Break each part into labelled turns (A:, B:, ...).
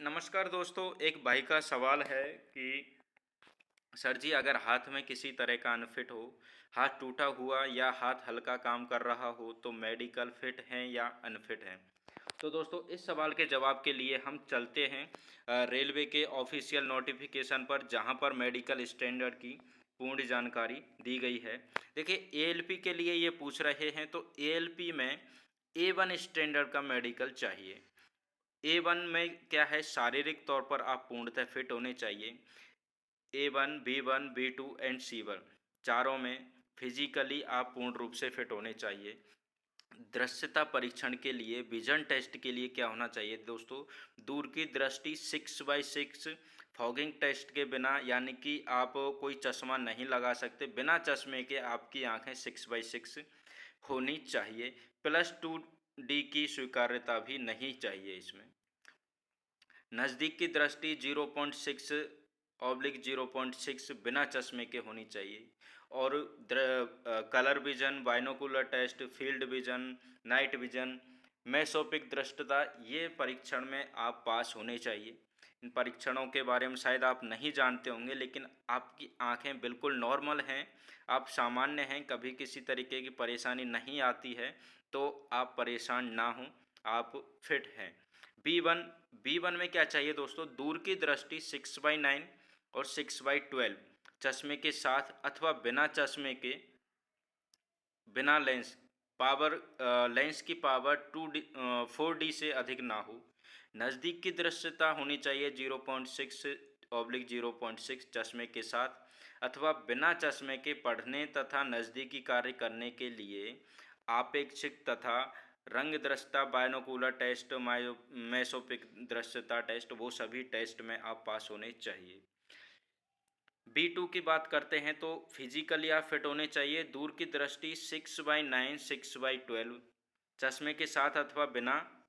A: नमस्कार दोस्तों। एक भाई का सवाल है कि सर जी, अगर हाथ में किसी तरह का अनफिट हो, हाथ टूटा हुआ या हाथ हल्का काम कर रहा हो तो मेडिकल फिट हैं या अनफिट हैं। तो दोस्तों, इस सवाल के जवाब के लिए हम चलते हैं रेलवे के ऑफिशियल नोटिफिकेशन पर, जहां पर मेडिकल स्टैंडर्ड की पूर्ण जानकारी दी गई है। देखिए, एएलपी के लिए ये पूछ रहे हैं तो एएलपी में ए1 स्टैंडर्ड का मेडिकल चाहिए। ए1 में क्या है, शारीरिक तौर पर आप पूर्णतः फिट होने चाहिए। A1, B1, B2 and C1 चारों में फिजिकली आप पूर्ण रूप से फिट होने चाहिए। दृश्यता परीक्षण के लिए, विजन टेस्ट के लिए क्या होना चाहिए दोस्तों, दूर की दृष्टि 6/6 फॉगिंग टेस्ट के बिना, यानी कि आप कोई चश्मा नहीं लगा सकते, बिना चश्मे के आपकी आंखें 6/6 होनी चाहिए। +2D की स्वीकार्यता भी नहीं चाहिए इसमें। नज़दीक की दृष्टि 0.6/0.6 बिना चश्मे के होनी चाहिए। और colour vision, binocular test, field vision, night vision, mesopic दृष्टता, ये परीक्षण में आप पास होने चाहिए। इन परीक्षणों के बारे में शायद आप नहीं जानते होंगे, लेकिन आपकी आंखें बिल्कुल नॉर्मल हैं, आप सामान्य हैं, कभी किसी तरीके की परेशानी नहीं आती है, तो आप परेशान ना हों, आप फिट हैं। बी वन में क्या चाहिए दोस्तों, दूर की दृष्टि 6/9 और 6/12 चश्मे के साथ अथवा बिना चश्मे के, बिना लेंस, पावर लेंस की पावर 4D से अधिक ना हो। नज़दीक की दृश्यता होनी चाहिए 0.6/0.6 चश्मे के साथ अथवा बिना चश्मे के पढ़ने तथा नज़दीकी कार्य करने के लिए आपेक्षिक तथा रंग दृश्यता, बायनोकुलर टेस्ट, मेसोपिक दृश्यता टेस्ट, वो सभी टेस्ट में आप पास होने चाहिए। B2 की बात करते हैं तो फिजिकली आप फिट होने चाहिए। दूर की दृष्टि 6/9, 6/12 चश्मे के साथ अथवा बिना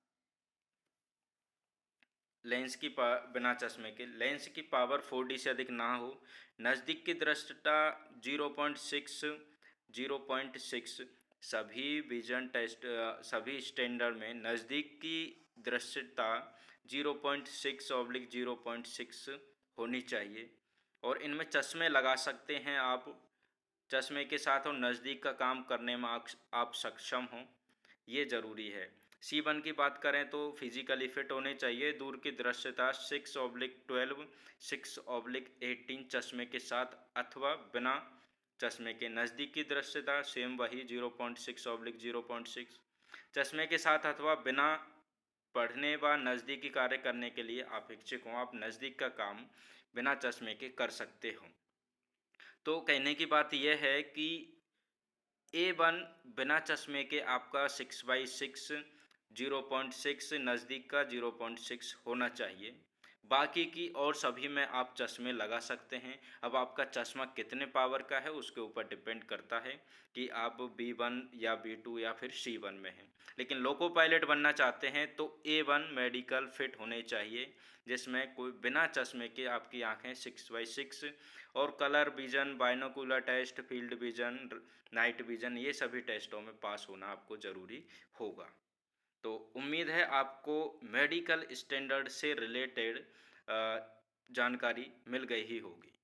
A: लेंस की बिना चश्मे के, लेंस की पावर 4D से अधिक ना हो। नज़दीक की दृष्टता 0.6, 0.6 सभी विजन टेस्ट, सभी स्टैंडर्ड में नज़दीक की दृश्यता 0.6/0.6 होनी चाहिए। और इनमें चश्मे लगा सकते हैं आप, चश्मे के साथ और नज़दीक का काम करने में आप सक्षम हों, ये ज़रूरी है। C1 की बात करें तो फिजिकली फिट होने चाहिए। दूर की दृश्यता 6/12, 6/18 चश्मे के साथ अथवा बिना चश्मे के। नज़दीक की दृश्यता सेम वही 0.6/0.6 चश्मे के साथ अथवा बिना पढ़ने व नज़दीकी कार्य करने के लिए अपेक्षित हों। आप नज़दीक का काम बिना चश्मे के कर सकते हो। तो कहने की बात यह है कि A1 बिना चश्मे के आपका 6/6, 0.6 नज़दीक का 0.6 होना चाहिए। बाकी की और सभी में आप चश्मे लगा सकते हैं। अब आपका चश्मा कितने पावर का है उसके ऊपर डिपेंड करता है कि आप B1 या B2 या फिर C1 में हैं। लेकिन लोको पायलट बनना चाहते हैं तो A1 मेडिकल फिट होने चाहिए, जिसमें कोई बिना चश्मे के आपकी आंखें 6/6 और colour vision, binocular test, field vision, night vision, ये सभी टेस्टों में पास होना आपको ज़रूरी होगा। तो उम्मीद है आपको मेडिकल स्टैंडर्ड से रिलेटेड जानकारी मिल गई ही होगी।